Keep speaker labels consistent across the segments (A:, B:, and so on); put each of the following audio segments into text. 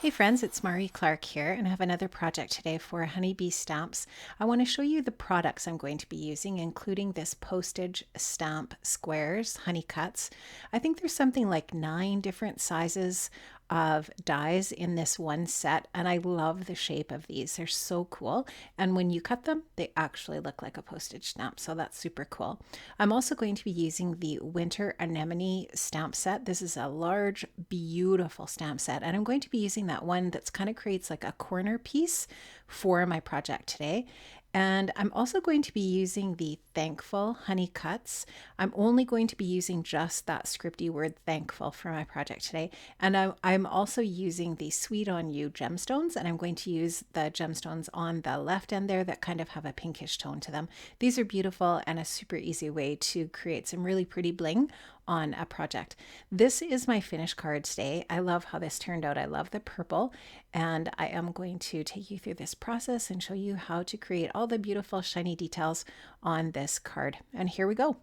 A: Hey friends, it's Mari Clark here, and I have another project today for honeybee stamps. I want to show you the products I'm going to be using, including this postage stamp squares, honey cuts. I think there's something like 9 different sizes of dies in this one set, and I love the shape of these. They're so cool, and when you cut them, they actually look like a postage stamp, so that's super cool. I'm also going to be using the Winter Anemone stamp set. This is a large, beautiful stamp set, and I'm going to be using that one that's kind of creates like a corner piece for my project today. And I'm also going to be using the Thankful Honey Cuts. I'm only going to be using just that scripty word thankful for my project today. And I'm also using the Sweet on You gemstones, and I'm going to use the gemstones on the left end there that kind of have a pinkish tone to them. These are beautiful and a super easy way to create some really pretty bling on a project. This is my finished card today. I love how this turned out. I love the purple, and I am going to take you through this process and show you how to create all the beautiful shiny details on this card. And here we go.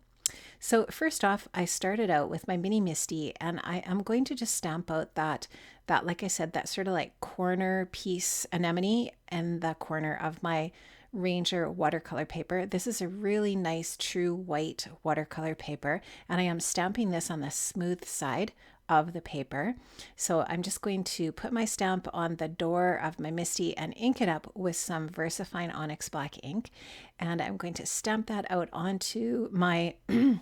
A: So first off, I started out with my mini Misty, and I am going to just stamp out that like I said, that sort of like corner piece anemone in the corner of my Ranger watercolor paper. This is a really nice true white watercolor paper, and I am stamping this on the smooth side of the paper. So I'm just going to put my stamp on the door of my Misty and ink it up with some VersaFine Onyx Black ink. And I'm going to stamp that out onto my,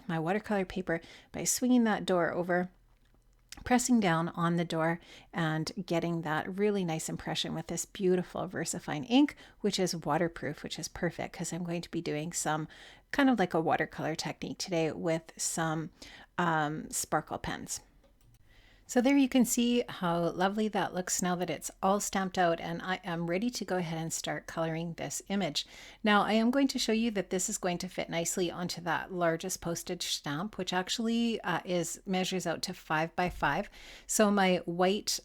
A: my watercolor paper by swinging that door over, pressing down on the door and getting that really nice impression with this beautiful VersaFine ink, which is waterproof, which is perfect because I'm going to be doing some kind of like a watercolor technique today with some sparkle pens. So there you can see how lovely that looks now that it's all stamped out, and I am ready to go ahead and start coloring this image. Now I am going to show you that this is going to fit nicely onto that largest postage stamp, which actually measures out to 5 by 5. So my white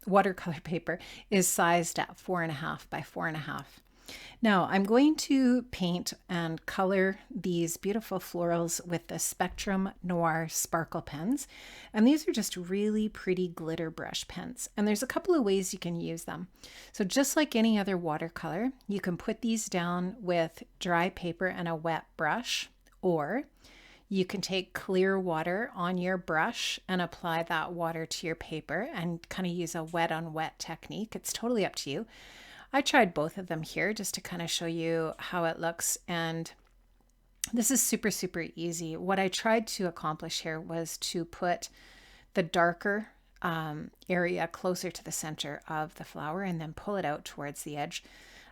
A: watercolor paper is sized at 4.5 by 4.5. Now I'm going to paint and color these beautiful florals with the Spectrum Noir sparkle pens. And these are just really pretty glitter brush pens. And there's a couple of ways you can use them. So just like any other watercolor, you can put these down with dry paper and a wet brush, or you can take clear water on your brush and apply that water to your paper and kind of use a wet on wet technique. It's totally up to you. I tried both of them here just to kind of show you how it looks, and this is super, super easy. What I tried to accomplish here was to put the darker area closer to the center of the flower and then pull it out towards the edge.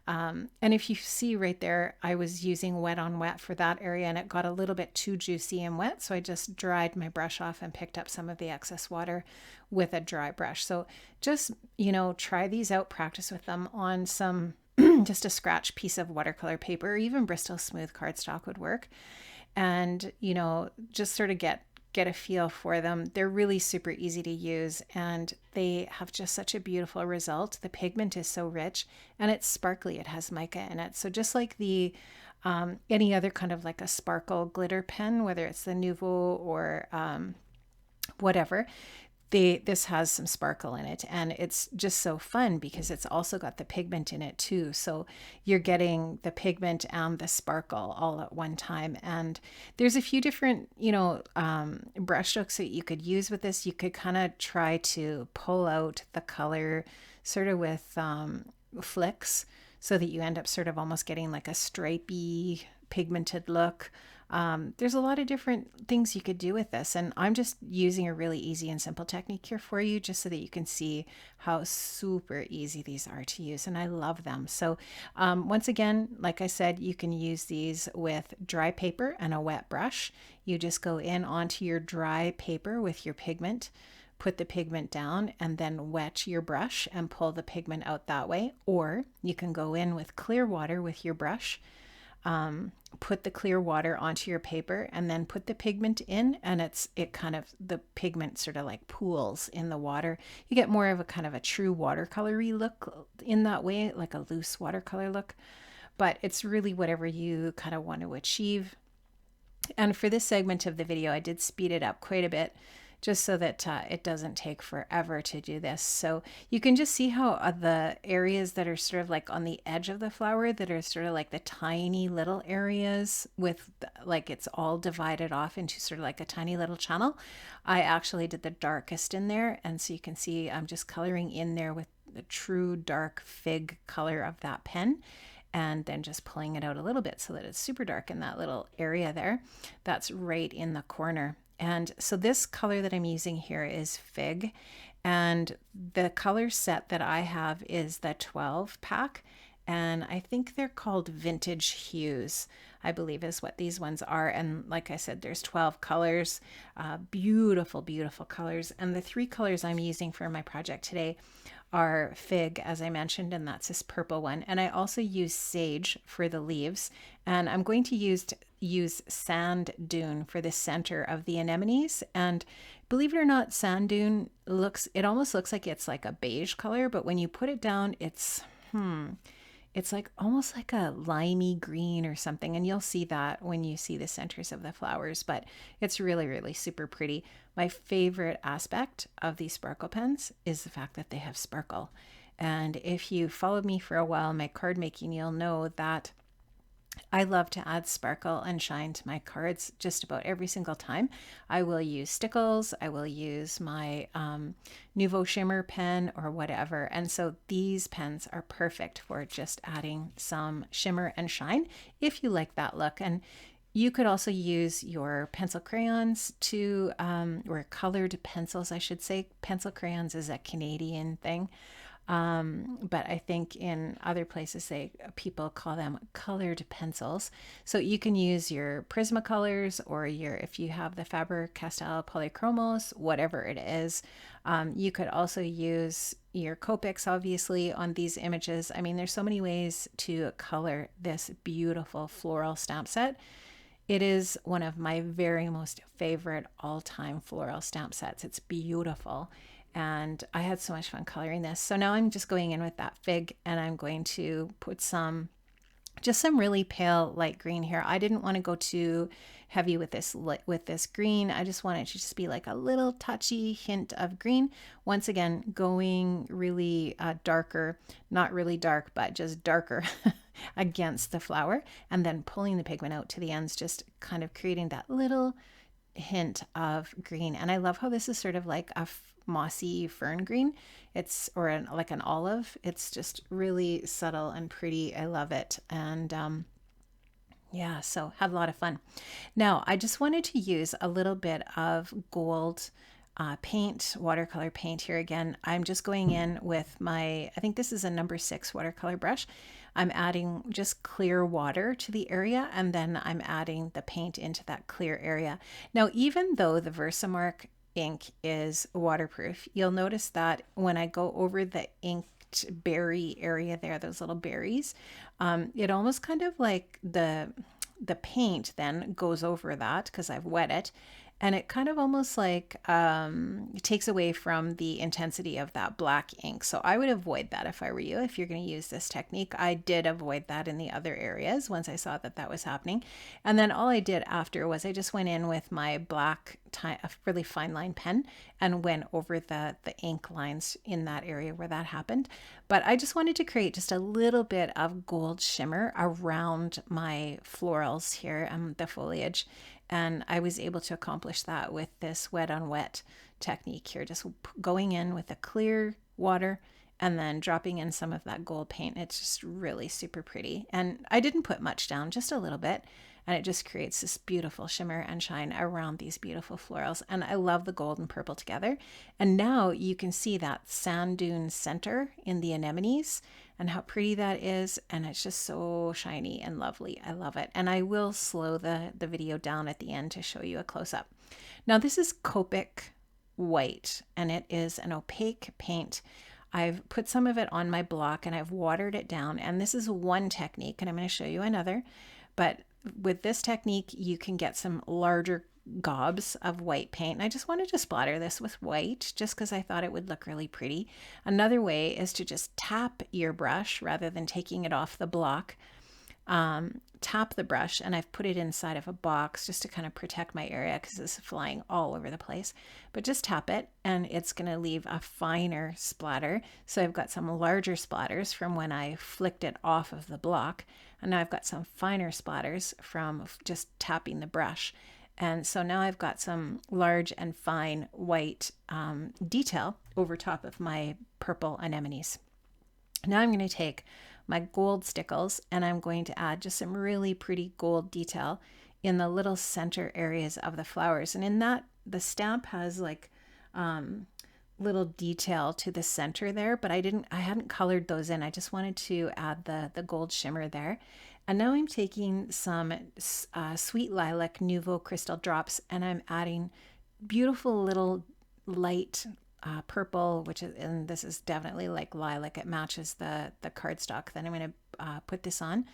A: And if you see right there, I was using wet on wet for that area, and it got a little bit too juicy and wet. So I just dried my brush off and picked up some of the excess water with a dry brush. So just, try these out, practice with them on some, just a scratch piece of watercolor paper, or even Bristol smooth cardstock would work. And, just sort of get a feel for them. They're really super easy to use, and they have just such a beautiful result. The pigment is so rich and it's sparkly. It has mica in it. So just like the any other kind of like a sparkle glitter pen, whether it's the Nouveau or whatever, this has some sparkle in it, and it's just so fun because it's also got the pigment in it too. So you're getting the pigment and the sparkle all at one time. And there's a few different, brush strokes that you could use with this. You could kind of try to pull out the color sort of with flicks so that you end up sort of almost getting like a stripy pigmented look. There's a lot of different things you could do with this, and I'm just using a really easy and simple technique here for you just so that you can see how super easy these are to use, and I love them. So once again, like I said, you can use these with dry paper and a wet brush. You just go in onto your dry paper with your pigment, put the pigment down, and then wet your brush and pull the pigment out that way. Or you can go in with clear water with your brush, put the clear water onto your paper and then put the pigment in, and the pigment sort of like pools in the water. You get more of a kind of a true watercolory look in that way, like a loose watercolor look, but it's really whatever you kind of want to achieve. And for this segment of the video, I did speed it up quite a bit just so that it doesn't take forever to do this. So you can just see how the areas that are sort of like on the edge of the flower, that are sort of like the tiny little areas with like it's all divided off into sort of like a tiny little channel. I actually did the darkest in there. And so you can see I'm just coloring in there with the true dark fig color of that pen, and then just pulling it out a little bit so that it's super dark in that little area there. That's right in the corner. And so this color that I'm using here is Fig, and the color set that I have is the 12 pack, and I think they're called Vintage Hues, I believe is what these ones are. And like I said, there's 12 colors, beautiful, beautiful colors. And the 3 colors I'm using for my project today are Fig, as I mentioned, and that's this purple one. And I also use Sage for the leaves. And I'm going to use Sand Dune for the center of the anemones. And believe it or not, Sand Dune it almost looks like it's like a beige color, but when you put it down, it's like almost like a limey green or something. And you'll see that when you see the centers of the flowers, but it's really, really super pretty. My favorite aspect of these sparkle pens is the fact that they have sparkle. And if you followed me for a while, my card making, you'll know that I love to add sparkle and shine to my cards just about every single time. I will use stickles, I will use my Nouveau Shimmer pen or whatever. And so these pens are perfect for just adding some shimmer and shine if you like that look. And you could also use your pencil crayons to, or colored pencils, I should say. Pencil crayons is a Canadian thing. But I think in other places people call them colored pencils. So you can use your Prismacolors or if you have the Faber-Castell Polychromos, whatever it is. You could also use your Copics, obviously, on these images. I mean, there's so many ways to color this beautiful floral stamp set. It is one of my very most favorite all-time floral stamp sets. It's beautiful. And I had so much fun coloring this. So now I'm just going in with that Fig, and I'm going to put some really pale light green here. I didn't want to go too heavy with this green. I just wanted it to just be like a little touchy hint of green. Once again, going really darker, not really dark, but just darker against the flower, and then pulling the pigment out to the ends, just kind of creating that little hint of green. And I love how this is sort of like a mossy fern green. It's like an olive. It's just really subtle and pretty. I love it. And yeah, so had a lot of fun. Now I just wanted to use a little bit of gold paint, watercolor paint here again. I'm just going in with I think this is a number 6 watercolor brush. I'm adding just clear water to the area, and then I'm adding the paint into that clear area. Now, even though the Versamark ink is waterproof, you'll notice that when I go over the inked berry area there, those little berries, it almost kind of like the paint then goes over that because I've wet it. And it kind of almost like it takes away from the intensity of that black ink. So I would avoid that if I were you, if you're going to use this technique. I did avoid that in the other areas once I saw that was happening. And then all I did after was I just went in with my black, a really fine line pen, and went over the ink lines in that area where that happened. But I just wanted to create just a little bit of gold shimmer around my florals here, the foliage. And I was able to accomplish that with this wet on wet technique here, just going in with a clear water and then dropping in some of that gold paint. It's just really super pretty. And I didn't put much down, just a little bit. And it just creates this beautiful shimmer and shine around these beautiful florals. And I love the gold and purple together. And now you can see that sand dune center in the anemones and how pretty that is. And it's just so shiny and lovely. I love it. And I will slow the video down at the end to show you a close-up. Now this is Copic White, and it is an opaque paint. I've put some of it on my block and I've watered it down. And this is one technique, and I'm going to show you another. But with this technique, you can get some larger gobs of white paint. And I just wanted to splatter this with white just because I thought it would look really pretty. Another way is to just tap your brush rather than taking it off the block tap the brush, and I've put it inside of a box just to kind of protect my area because it's flying all over the place. But just tap it and it's going to leave a finer splatter. So I've got some larger splatters from when I flicked it off of the block. And now I've got some finer splatters from just tapping the brush. And so now I've got some large and fine white detail over top of my purple anemones. Now I'm going to take my gold stickles and I'm going to add just some really pretty gold detail in the little center areas of the flowers. And in that, the stamp has like little detail to the center there, but I hadn't colored those in. I just wanted to add the gold shimmer there. And now I'm taking some Sweet Lilac Nouveau Crystal drops and I'm adding beautiful little light purple, and this is definitely like lilac. It matches the cardstock. Then I'm going to put this on.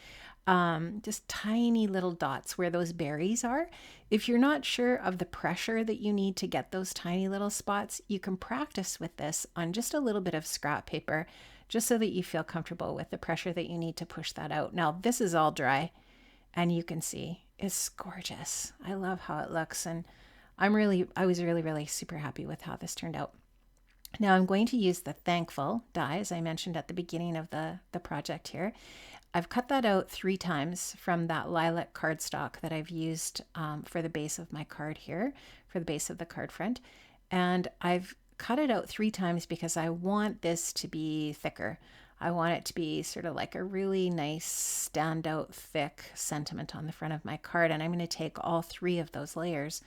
A: Just tiny little dots where those berries are. If you're not sure of the pressure that you need to get those tiny little spots, you can practice with this on just a little bit of scrap paper, just so that you feel comfortable with the pressure that you need to push that out. Now this is all dry and you can see it's gorgeous. I love how it looks, and I was really super happy with how this turned out. Now I'm going to use the Thankful die, as I mentioned at the beginning of the project here. I've cut that out 3 times from that lilac cardstock that I've used for the base of my card here, for the base of the card front. And I've cut it out 3 times because I want this to be thicker. I want it to be sort of like a really nice standout thick sentiment on the front of my card. And I'm going to take all 3 of those layers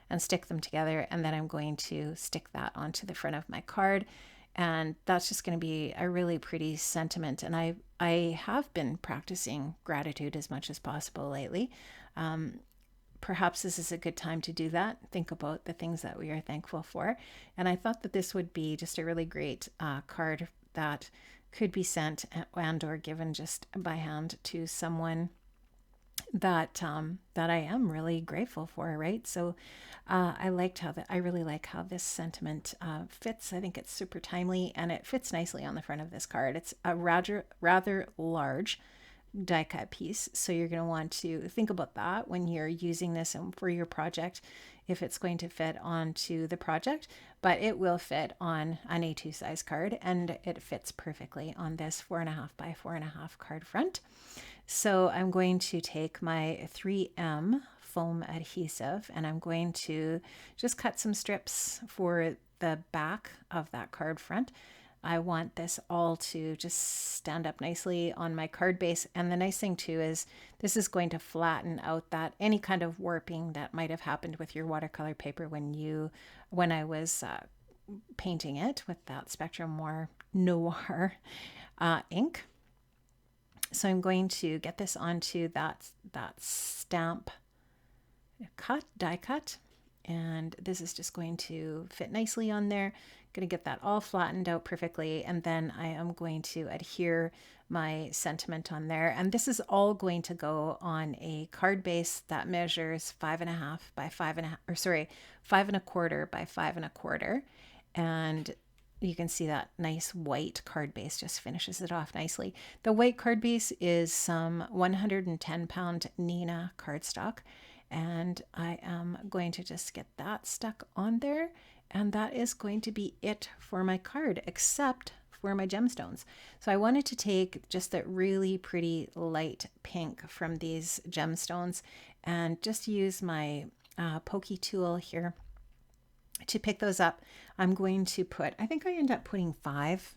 A: and stick them together, and then I'm going to stick that onto the front of my card, and that's just going to be a really pretty sentiment. And I have been practicing gratitude as much as possible lately. Perhaps this is a good time to do that. Think about the things that we are thankful for, and I thought that this would be just a really great card that could be sent and or given just by hand to someone that I am really grateful for, right? So I really like how this sentiment fits. I think it's super timely and it fits nicely on the front of this card. It's a rather large die cut piece, so you're going to want to think about that when you're using this and for your project, if it's going to fit onto the project. But it will fit on an A2 size card, and it fits perfectly on this 4.5 by 4.5 card front. So I'm going to take my 3M foam adhesive and I'm going to just cut some strips for the back of that card front. I want this all to just stand up nicely on my card base. And the nice thing too is this is going to flatten out that any kind of warping that might have happened with your watercolor paper when I was painting it with that Spectrum Noir ink. So I'm going to get this onto that stamp die cut, and this is just going to fit nicely on there. I'm going to get that all flattened out perfectly, and then I am going to adhere my sentiment on there. And this is all going to go on a card base that measures 5.5 by 5.5, or sorry, 5.25 by 5.25, and you can see that nice white card base just finishes it off nicely. The white card base is some 110-pound Nina cardstock, and I am going to just get that stuck on there, and that is going to be it for my card, except for my gemstones. So I wanted to take just that really pretty light pink from these gemstones and just use my pokey tool here to pick those up. I'm going to I think I end up putting 5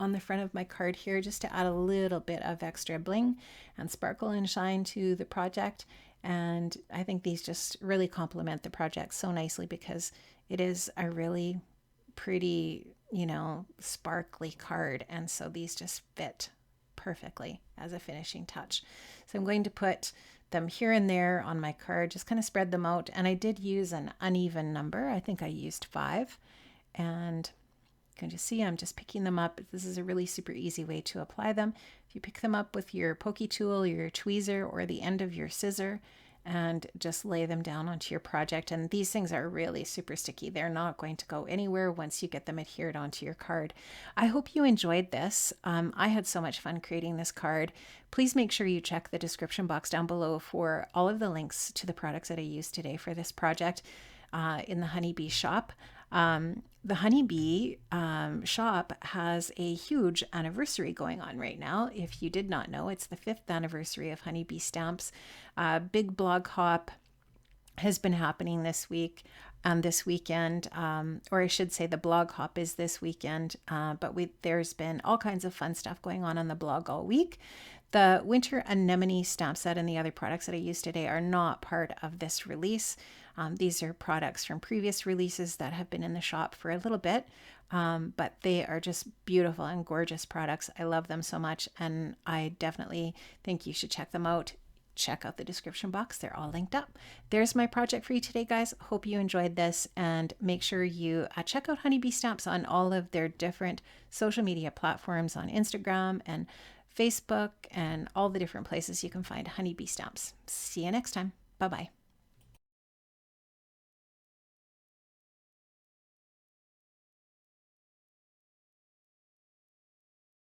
A: on the front of my card here just to add a little bit of extra bling and sparkle and shine to the project. And I think these just really complement the project so nicely because it is a really pretty, sparkly card. And so these just fit perfectly as a finishing touch. So I'm going to put them here and there on my card, just kind of spread them out. And I did use an uneven number. I think I used 5. And you can just see I'm just picking them up. This is a really super easy way to apply them. If you pick them up with your pokey tool, your tweezer, or the end of your scissor, and just lay them down onto your project. And these things are really super sticky. They're not going to go anywhere once you get them adhered onto your card. I hope you enjoyed this. I had so much fun creating this card. Please make sure you check the description box down below for all of the links to the products that I used today for this project in the Honeybee shop. The Honeybee shop has a huge anniversary going on right now. If you did not know, it's the 5th anniversary of Honeybee Stamps. Big blog hop has been happening this week and this weekend, or I should say the blog hop is this weekend, but there's been all kinds of fun stuff going on the blog all week. The winter anemone stamp set and the other products that I used today are not part of this release. These are products from previous releases that have been in the shop for a little bit, but they are just beautiful and gorgeous products. I love them so much, and I definitely think you should check them out. Check out the description box. They're all linked up. There's my project for you today, guys. Hope you enjoyed this, and make sure you check out Honeybee Stamps on all of their different social media platforms on Instagram and Facebook and all the different places you can find Honeybee Stamps. See you next time. Bye-bye.